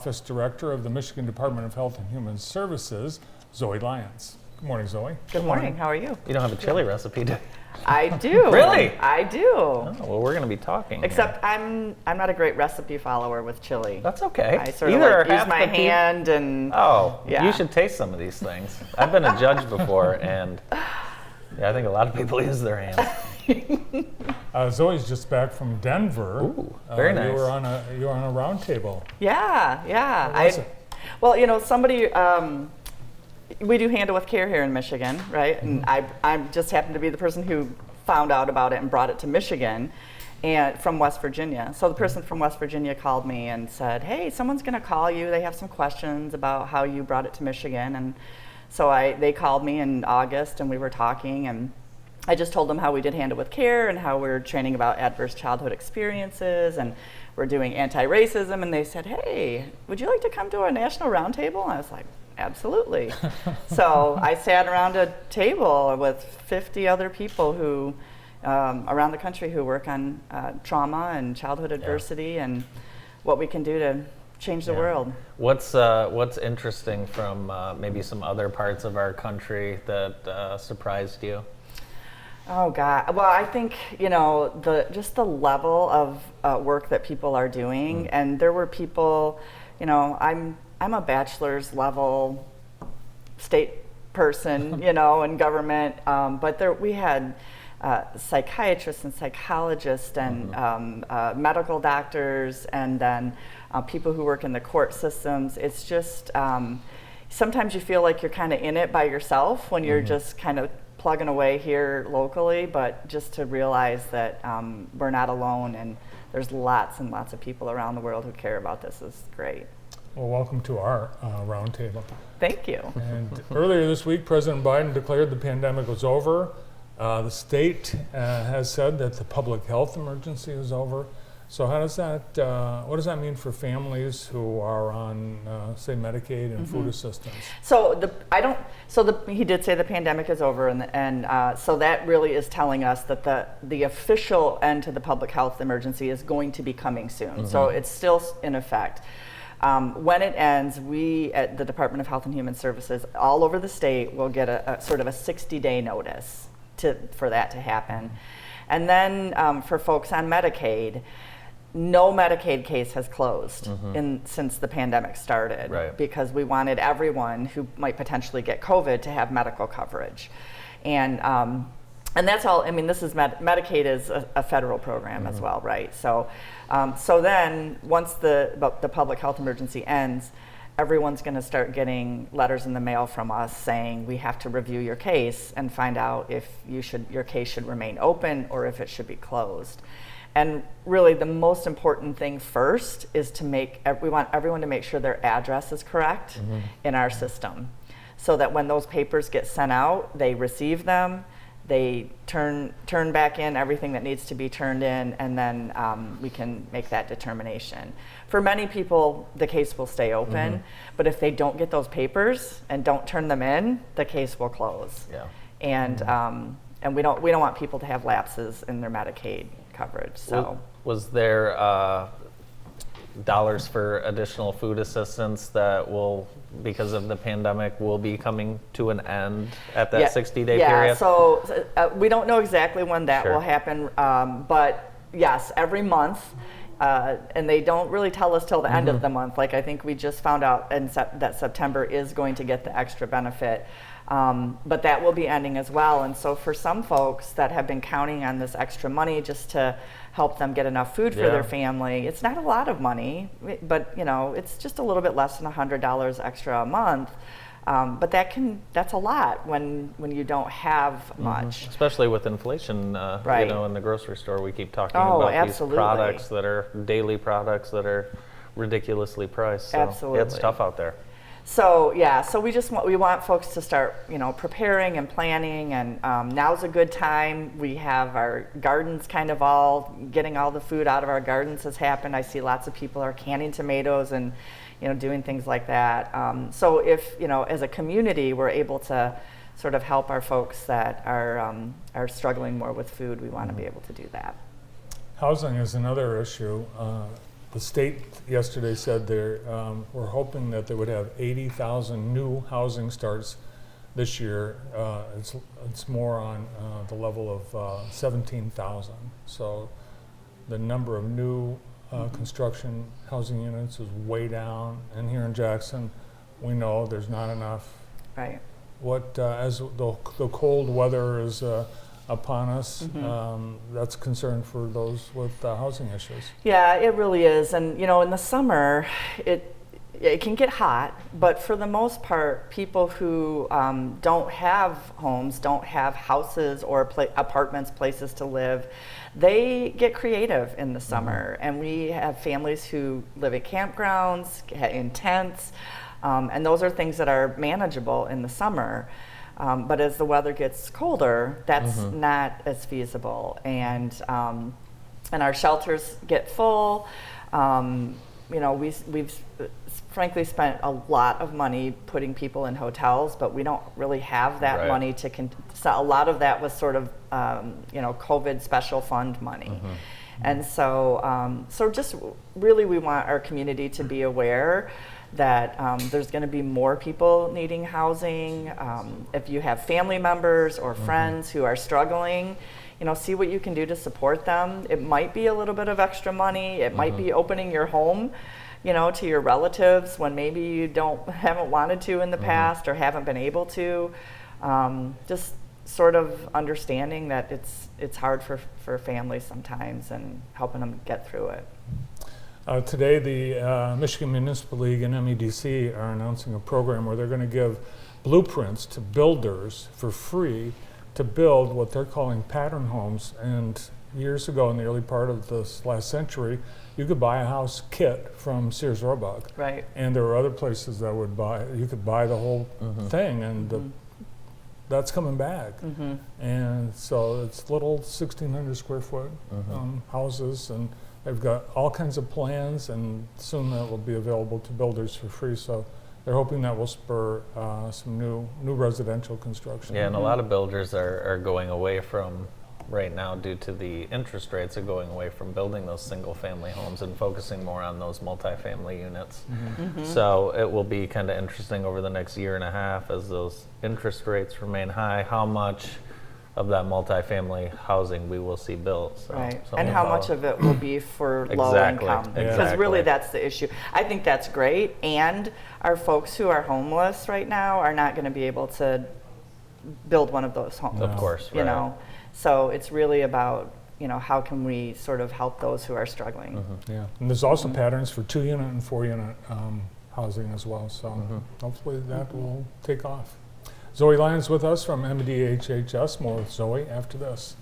Office Director of the Michigan Department of Health and Human Services, Zoe Lyons. Good morning, Zoe. Good morning. How are you? You don't have a chili recipe, do you? I do. Really? I do. Oh, well, we're going to be talking. Except I'm not a great recipe follower with chili. That's okay. I sort of like use my hand and. Oh, yeah. You should taste some of these things. I've been a judge before, and yeah, I think a lot of people use their hands. Zoe's just back from Denver. Ooh, very nice. You were on a round table. Yeah. What was it? Well, somebody. We do handle with care here in Michigan, right? Mm-hmm. And I just happened to be the person who found out about it and brought it to Michigan, and from West Virginia. So the person from West Virginia called me and said, "Hey, someone's going to call you. They have some questions about how you brought it to Michigan." And so they called me in August, and we were talking, and I just told them how we did handle with care and how we're training about adverse childhood experiences and we're doing anti-racism. And they said, "Hey, would you like to come to a national roundtable?" And I was like, absolutely. So I sat around a table with 50 other people who, around the country, who work on trauma and childhood adversity and what we can do to change the world. What's interesting from maybe some other parts of our country that surprised you? Oh God! Well, I think just the level of work that people are doing, and there were people. I'm a bachelor's level state person, in government, but we had psychiatrists and psychologists and medical doctors, and then people who work in the court systems. It's just sometimes you feel like you're kind of in it by yourself when you're just kind of plugging away here locally, but just to realize that we're not alone and there's lots and lots of people around the world who care about this is great. Well, welcome to our roundtable. Thank you. And earlier this week, President Biden declared the pandemic was over. The state has said that the public health emergency is over. So what does that mean for families who are on, say, Medicaid and food assistance? He did say the pandemic is over, and so that really is telling us that the official end to the public health emergency is going to be coming soon. So it's still in effect. When it ends, we at the Department of Health and Human Services all over the state will get a sort of a 60-day notice for that to happen. And then for folks on Medicaid, no Medicaid case has closed since the pandemic started, right, because we wanted everyone who might potentially get COVID to have medical coverage. And that's all. I mean, this is Medicaid is a federal program as well, right? So then once the public health emergency ends, everyone's going to start getting letters in the mail from us saying we have to review your case and find out if your case should remain open or if it should be closed. And really, the most important thing first is we want everyone to make sure their address is correct in our system, so that when those papers get sent out, they receive them. They turn back in everything that needs to be turned in, and then we can make that determination. For many people, the case will stay open, but if they don't get those papers and don't turn them in, the case will close. Yeah. And we don't want people to have lapses in their Medicaid coverage. So was there dollars for additional food assistance that will, because of the pandemic, will be coming to an end at that 60-day period? Yeah, so we don't know exactly when that will happen, but yes, every month, and they don't really tell us till the end of the month. Like, I think we just found out that September is going to get the extra benefit, but that will be ending as well. And so for some folks that have been counting on this extra money just to help them get enough food for their family, it's not a lot of money, but it's just a little bit less than $100 extra a month. But that's a lot when you don't have much. Especially with inflation, right. In the grocery store, we keep talking about absolutely. These products that are daily products that are ridiculously priced. So Absolutely. It's tough out there. So we want folks to start, preparing and planning, and now's a good time. We have our gardens getting all the food out of our gardens has happened. I see lots of people are canning tomatoes and, doing things like that. So if, as a community, we're able to sort of help our folks that are struggling more with food, we want to be able to do that. Housing is another issue. The state yesterday said they were hoping that they would have 80,000 new housing starts this year. It's more on the level of 17,000. So the number of new construction housing units is way down. And here in Jackson, we know there's not enough. Right. As the cold weather is upon us, that's a concern for those with housing issues. Yeah, it really is. And you know, in the summer, it can get hot, but for the most part, people who don't have homes, don't have houses or apartments, places to live, they get creative in the summer. And we have families who live at campgrounds, in tents, and those are things that are manageable in the summer. But as the weather gets colder, that's not as feasible. And our shelters get full. You know, we've frankly spent a lot of money putting people in hotels, but we don't really have that money to so a lot of that was sort of you know, COVID special fund money. And so just really we want our community to be aware that there's going to be more people needing housing. If you have family members or friends who are struggling, you know, see what you can do to support them. It might be a little bit of extra money. It might be opening your home, you know, to your relatives when maybe you haven't wanted to in the past or haven't been able to. Just sort of understanding that it's hard for families sometimes and helping them get through it. Today, the Michigan Municipal League and MEDC are announcing a program where they're going to give blueprints to builders for free to build what they're calling pattern homes. And years ago, in the early part of this last century, you could buy a house kit from Sears Roebuck. Right. And there were other places that you could buy the whole thing, and that's coming back. And so it's little 1,600 square foot houses, and they've got all kinds of plans, and soon that will be available to builders for free. So they're hoping that will spur some new residential construction. Yeah, and a lot of builders are going away from, right now, due to the interest rates, are going away from building those single family homes and focusing more on those multifamily units. So it will be kind of interesting over the next year and a half as those interest rates remain high, how much of that multifamily housing we will see built. So, right, and how much of it will be for low income, because really that's the issue. I think that's great, and our folks who are homeless right now are not going to be able to build one of those homes. Of course, you know, so it's really about, you know, how can we sort of help those who are struggling. Yeah, and there's also patterns for 2-unit and 4-unit housing as well, so hopefully that will take off. Zoe Lyons with us from MDHHS. More with Zoe after this.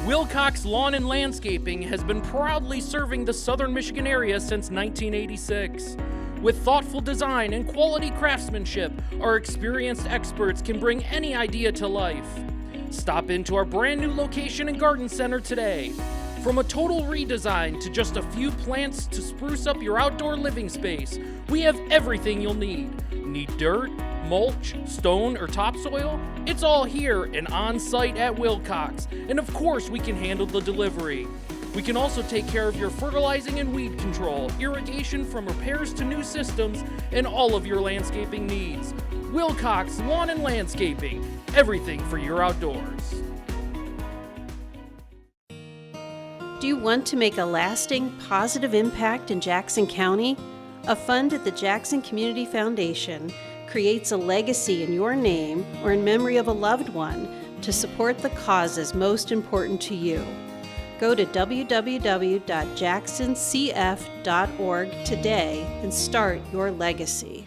Wilcox Lawn and Landscaping has been proudly serving the southern Michigan area since 1986. With thoughtful design and quality craftsmanship, our experienced experts can bring any idea to life. Stop into our brand new location and garden center today. From a total redesign to just a few plants to spruce up your outdoor living space, we have everything you'll need. Need dirt, mulch, stone, or topsoil? It's all here and on site at Wilcox, and of course we can handle the delivery. We can also take care of your fertilizing and weed control, irrigation from repairs to new systems, and all of your landscaping needs. Wilcox Lawn and Landscaping, everything for your outdoors. Do you want to make a lasting, positive impact in Jackson County? A fund at the Jackson Community Foundation creates a legacy in your name or in memory of a loved one to support the causes most important to you. Go to www.jacksoncf.org today and start your legacy.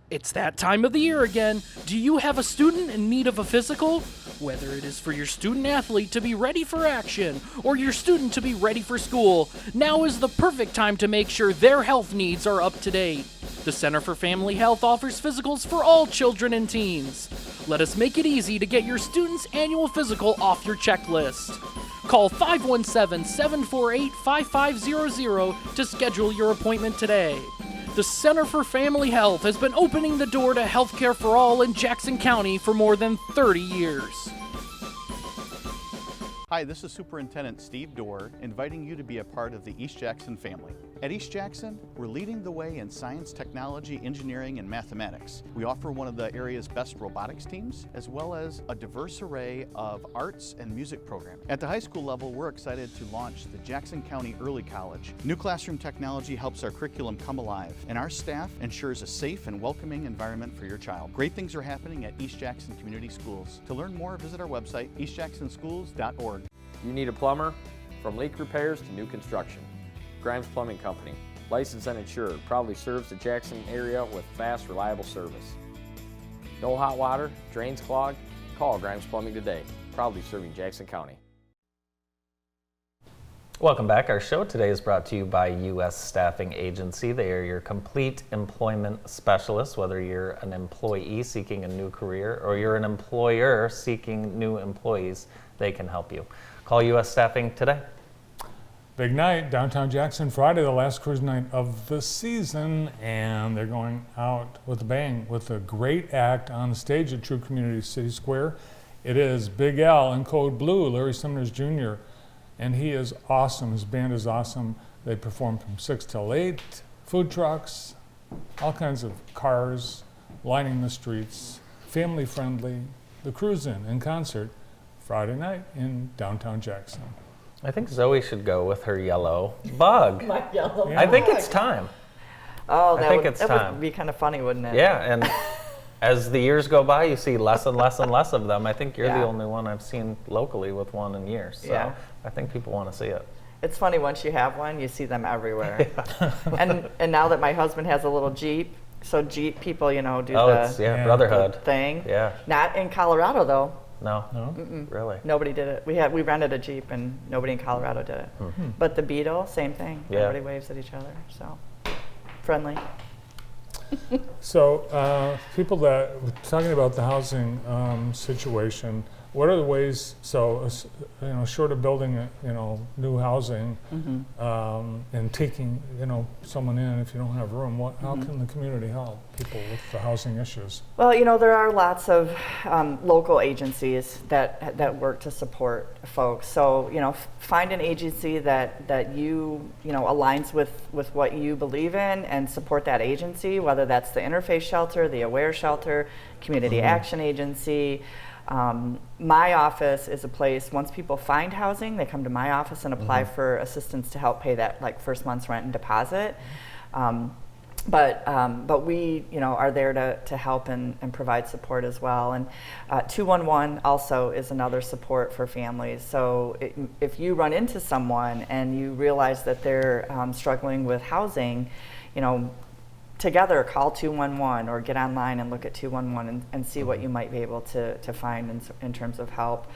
It's that time of the year again. Do you have a student in need of a physical? Whether it is for your student athlete to be ready for action or your student to be ready for school, now is the perfect time to make sure their health needs are up to date. The Center for Family Health offers physicals for all children and teens. Let us make it easy to get your student's annual physical off your checklist. Call 517-748-5500 to schedule your appointment today. The Center for Family Health has been opening the door to healthcare for all in Jackson County for more than 30 years. Hi, this is Superintendent Steve Dorr, inviting you to be a part of the East Jackson family. At East Jackson, we're leading the way in science, technology, engineering, and mathematics. We offer one of the area's best robotics teams, as well as a diverse array of arts and music programming. At the high school level, we're excited to launch the Jackson County Early College. New classroom technology helps our curriculum come alive, and our staff ensures a safe and welcoming environment for your child. Great things are happening at East Jackson Community Schools. To learn more, visit our website, eastjacksonschools.org. You need a plumber? From leak repairs to new construction. Grimes Plumbing Company, licensed and insured, proudly serves the Jackson area with fast, reliable service. No hot water, drains clogged? Call Grimes Plumbing today, proudly serving Jackson County. Welcome back. Our show today is brought to you by U.S. Staffing Agency. They are your complete employment specialists, whether you're an employee seeking a new career or you're an employer seeking new employees, they can help you. Call U.S. Staffing today. Big night, downtown Jackson, Friday, the last cruise night of the season, and they're going out with a bang with a great act on the stage at True Community City Square. It is Big Al in Code Blue, Larry Sumners Jr., and he is awesome. His band is awesome. They perform from 6 till 8, food trucks, all kinds of cars lining the streets, family friendly. The Cruise in concert Friday night in downtown Jackson. I think Zoe should go with her yellow bug. My yellow I think it's time. Oh, I think that it's time. would be kind of funny, wouldn't it? Yeah, and as the years go by, you see less and less and less of them. I think you're Yeah. the only one I've seen locally with one in years. So Yeah. I think people want to see it. It's funny, once you have one, you see them everywhere. And now that my husband has a little Jeep, so Jeep people, do It's Yeah. brotherhood. the thing. Yeah. Not in Colorado, though. No. No? Really. Nobody did it. We rented a Jeep, and nobody in Colorado did it. But the Beetle, same thing. Yeah. Everybody waves at each other, so friendly. So people that, talking about the housing situation, what are the ways, short of building, new housing and taking, someone in if you don't have room, how can the community help people with the housing issues? Well, there are lots of local agencies that work to support folks. So, find an agency that you aligns with what you believe in and support that agency, whether that's the Interfaith Shelter, the Aware Shelter, Community Action Agency. My office is a place, once people find housing, they come to my office and apply for assistance to help pay that first month's rent and deposit. But we, are there to help and provide support as well. And 211 also is another support for families. So if you run into someone and you realize that they're struggling with housing, together call 211 or get online and look at 211 and see what you might be able to find in terms of help.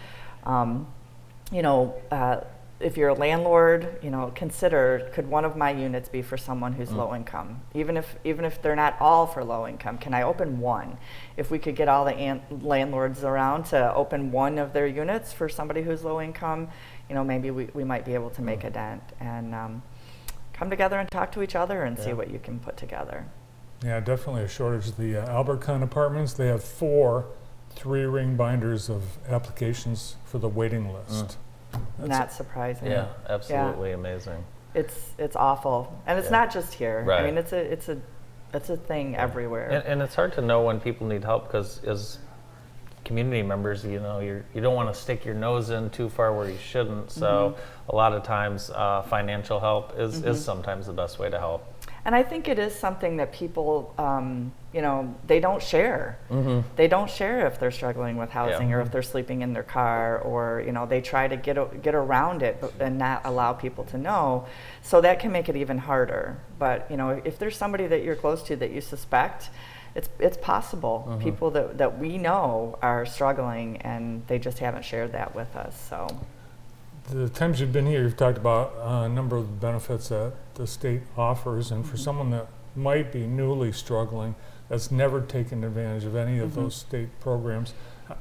If you're a landlord, consider, could one of my units be for someone who's low income? Even if they're not all for low income, can I open one? If we could get all the landlords around to open one of their units for somebody who's low income, maybe we might be able to make a dent and come together and talk to each other and see what you can put together. Yeah, definitely a shortage. The Albert Kahn Apartments, they have 4 3-ring binders of applications for the waiting list. Not surprising. Yeah, absolutely amazing. It's awful, and it's not just here. Right. I mean, it's a thing everywhere. And it's hard to know when people need help because as community members, you don't want to stick your nose in too far where you shouldn't. So a lot of times financial help is sometimes the best way to help. And I think it is something that people, they don't share. They don't share if they're struggling with housing or if they're sleeping in their car, or they try to get around it and not allow people to know. So that can make it even harder. But if there's somebody that you're close to that you suspect, it's possible. People that we know are struggling and they just haven't shared that with us. So. The times you've been here, you've talked about a number of benefits that the state offers, and for someone that might be newly struggling, that's never taken advantage of any of those state programs,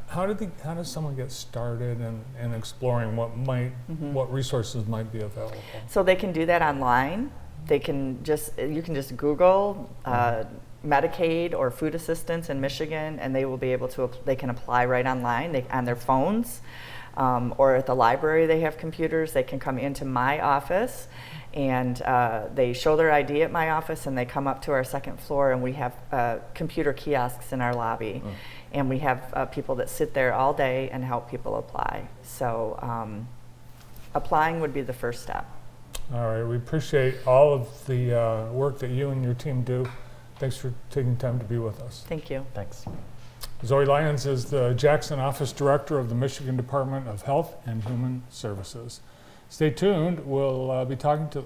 how does someone get started in exploring what resources might be available? So they can do that online. you can just Google Medicaid or food assistance in Michigan, and they can apply right online on their phones, or at the library they have computers. They can come into my office, and they show their ID at my office, and they come up to our second floor, and we have computer kiosks in our lobby, and we have people that sit there all day and help people apply. So applying would be the first step. All right, we appreciate all of the work that you and your team do. Thanks for taking time to be with us. Thank you. Thanks. Zoe Lyons is the Jackson Office Director of the Michigan Department of Health and Human Services. Stay tuned. We'll be talking to